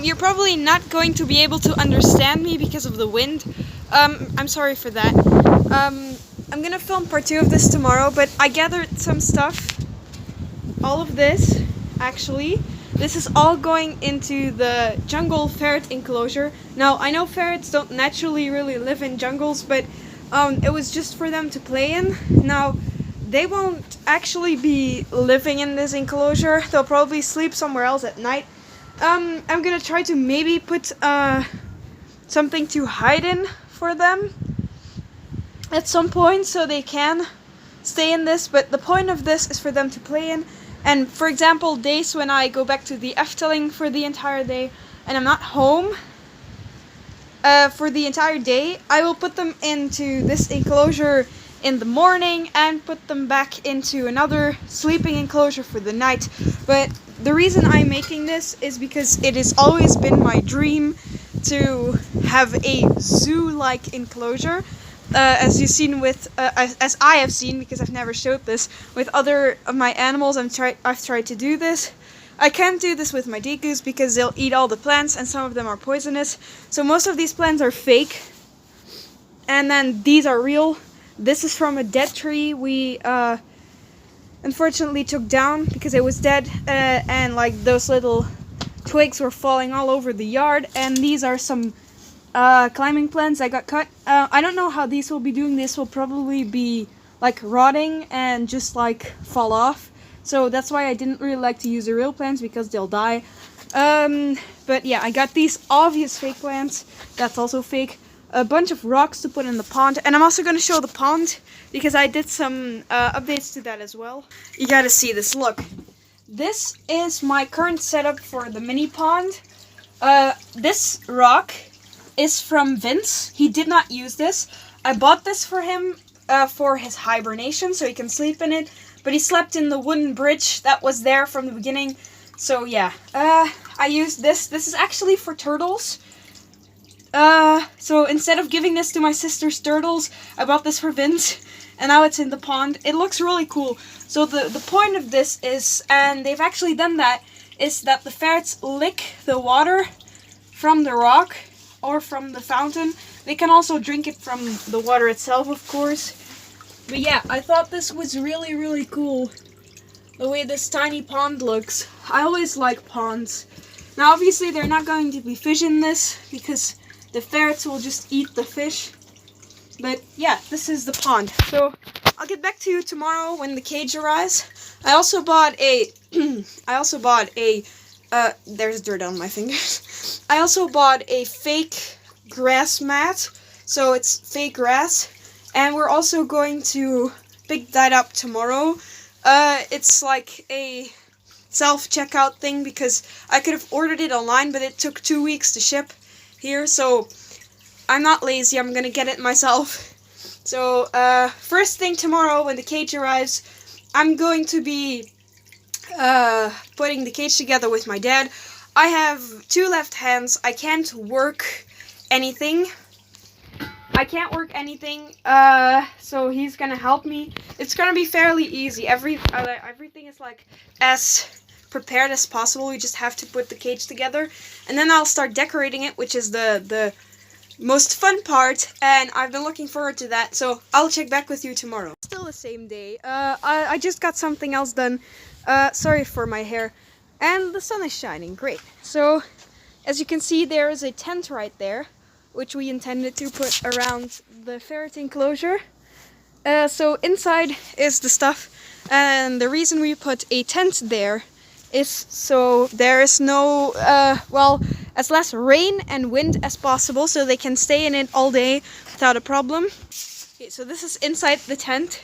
You're probably not going to be able to understand me because of the wind. I'm sorry for that. I'm gonna film part 2 of this tomorrow, but I gathered some stuff. All of this, actually. This is all going into the jungle ferret enclosure. Now, I know ferrets don't naturally really live in jungles, but it was just for them to play in. Now, they won't actually be living in this enclosure. They'll probably sleep somewhere else at night. I'm gonna try to maybe put something to hide in for them at some point so they can stay in this, but the point of this is for them to play in. And for example, days when I go back to the Efteling for the entire day and I'm not home for the entire day, I will put them into this enclosure in the morning and put them back into another sleeping enclosure for the night. But the reason I'm making this is because it has always been my dream to have a zoo-like enclosure. As you've seen with, as I have seen, because I've never showed this, with other of my animals, I've tried to do this. I can't do this with my degus because they'll eat all the plants and some of them are poisonous. So most of these plants are fake. And then these are real. This is from a dead tree we unfortunately took down because it was dead, and like those little twigs were falling all over the yard. And these are some climbing plants that got cut. I don't know how these will be doing. This will probably be like rotting and just like fall off. So that's why I didn't really like to use the real plants because they'll die. But yeah, I got these obvious fake plants. That's also fake. A bunch of rocks to put in the pond. And I'm also going to show the pond because I did some updates to that as well. You gotta see this. Look. This is my current setup for the mini pond. This rock is from Vince. He did not use this. I bought this for him for his hibernation so he can sleep in it. But he slept in the wooden bridge that was there from the beginning. So yeah, I used this. This is actually for turtles. So instead of giving this to my sister's turtles, I bought this for Vince. And now it's in the pond. It looks really cool. So the point of this is, and they've actually done that, is that the ferrets lick the water from the rock or from the fountain. They can also drink it from the water itself, of course. But yeah, I thought this was really, really cool. The way this tiny pond looks. I always like ponds. Now obviously they're not going to be fish in this because the ferrets will just eat the fish. But yeah, this is the pond. So I'll get back to you tomorrow when the cage arrives. I also bought a there's dirt on my fingers. I also bought a fake grass mat. So it's fake grass. And we're also going to pick that up tomorrow. It's like a self-checkout thing because I could have ordered it online, but it took 2 weeks to ship here. So I'm not lazy, I'm gonna get it myself. So, first thing tomorrow when the cage arrives, I'm going to be putting the cage together with my dad. I have 2 left hands, I can't work anything. So he's gonna help me. It's gonna be fairly easy. Everything is like as prepared as possible. We just have to put the cage together. And then I'll start decorating it, which is the most fun part, and I've been looking forward to that, so I'll check back with you tomorrow. Still the same day. I just got something else done. Sorry for my hair. And the sun is shining, great. So, as you can see, there is a tent right there, which we intended to put around the ferret enclosure. So inside is the stuff, and the reason we put a tent there is so there is no, as less rain and wind as possible, so they can stay in it all day without a problem. Okay, so this is inside the tent.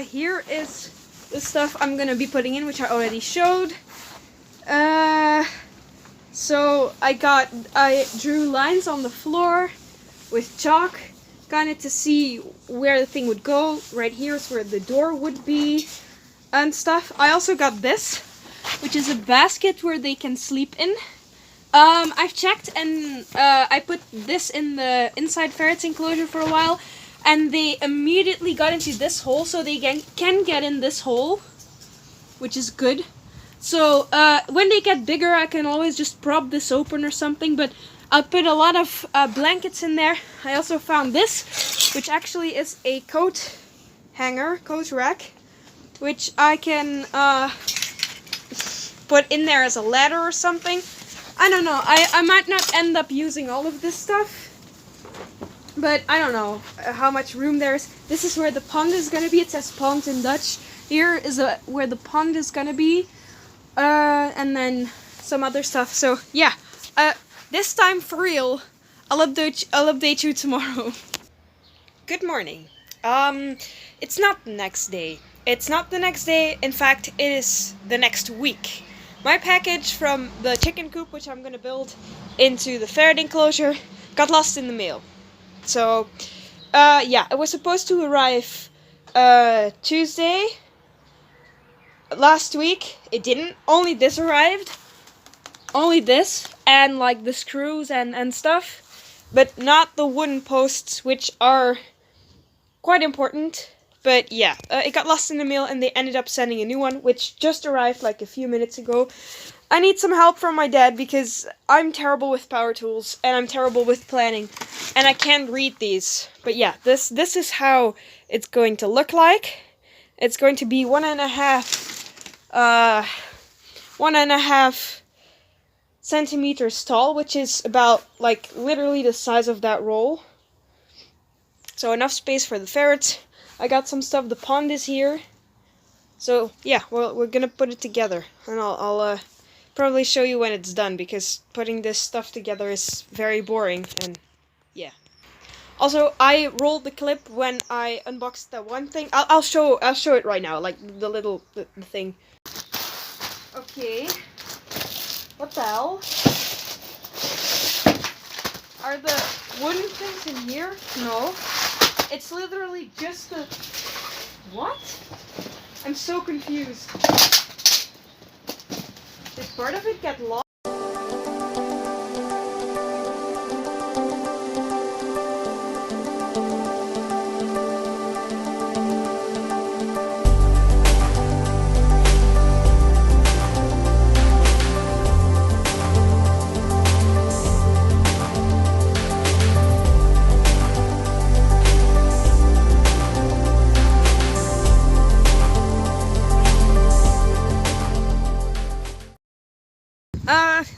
Here is the stuff I'm gonna be putting in, which I already showed. So I drew lines on the floor with chalk, kind of to see where the thing would go. Right here is where the door would be and stuff. I also got this, which is a basket where they can sleep in. I've checked, and I put this in the inside ferrets enclosure for a while, and they immediately got into this hole, so they can get in this hole, which is good. So when they get bigger, I can always just prop this open or something, but I'll put a lot of blankets in there. I also found this, which actually is a coat hanger, coat rack, which I can put in there as a ladder or something. I don't know. I might not end up using all of this stuff, but I don't know how much room there is. This is where the pond is gonna be. It says pond in Dutch. Here is where the pond is gonna be, and then some other stuff. So yeah, this time for real. I'll update you tomorrow. Good morning. It's not the next day. It's not the next day. In fact, it is the next week. My package from the chicken coop, which I'm gonna build into the ferret enclosure, got lost in the mail. So, yeah, it was supposed to arrive Tuesday last week. It didn't. Only this arrived. Only this, and like the screws and stuff, but not the wooden posts, which are quite important. But yeah, it got lost in the mail and they ended up sending a new one, which just arrived like a few minutes ago. I need some help from my dad because I'm terrible with power tools and I'm terrible with planning and I can't read these. But yeah, this is how it's going to look like. It's going to be 1.5 centimeters tall, which is about like literally the size of that roll. So enough space for the ferrets. I got some stuff. The pond is here. So yeah, well, we're gonna put it together, and I'll probably show you when it's done because putting this stuff together is very boring. And yeah. Also, I rolled the clip when I unboxed that one thing. I'll show it right now, like the little the thing. Okay. What the hell? Are the wooden things in here? No. It's literally just a... What? I'm so confused. Did part of it get lost?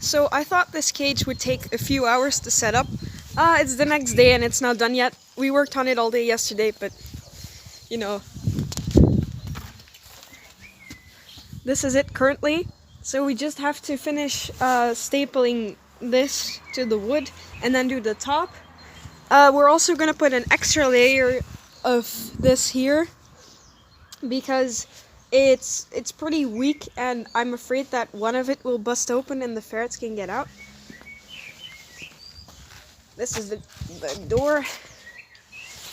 So I thought this cage would take a few hours to set up. It's the next day and it's not done yet. We worked on it all day yesterday, but you know. This is it currently. So we just have to finish stapling this to the wood and then do the top. We're also gonna put an extra layer of this here because it's pretty weak and I'm afraid that one of it will bust open and the ferrets can get out. This is the door.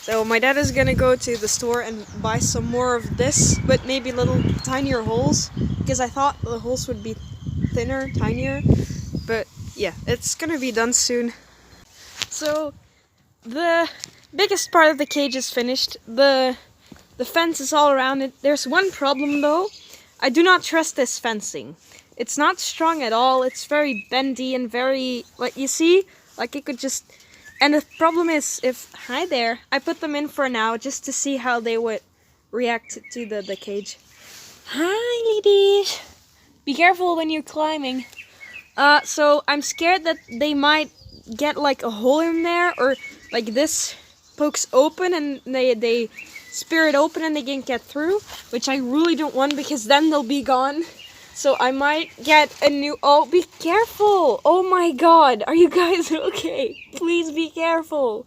So my dad is gonna go to the store and buy some more of this, but maybe little tinier holes, because I thought the holes would be thinner, tinier, but yeah, it's gonna be done soon. So the biggest part of the cage is finished. The fence is all around it. There's one problem though. I do not trust this fencing. It's not strong at all. It's very bendy and very, like you see, like it could just, and the problem is hi there, I put them in for now just to see how they would react to the cage. Hi ladies! Be careful when you're climbing. So I'm scared that they might get like a hole in there, or like this pokes open and they spear it open and they can get through, which I really don't want because then they'll be gone. So I might get a new... Oh, be careful! Oh my god, are you guys okay? Please be careful.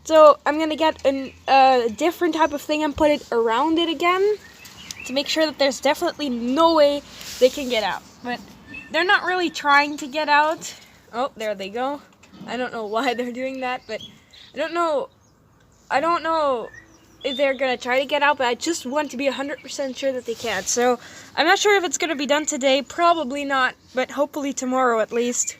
So I'm gonna get a different type of thing and put it around it again to make sure that there's definitely no way they can get out. But they're not really trying to get out. Oh, there they go. I don't know why they're doing that, but I don't know if they're gonna try to get out, but I just want to be 100% sure that they can. So I'm not sure if it's gonna be done today, probably not, but hopefully tomorrow at least.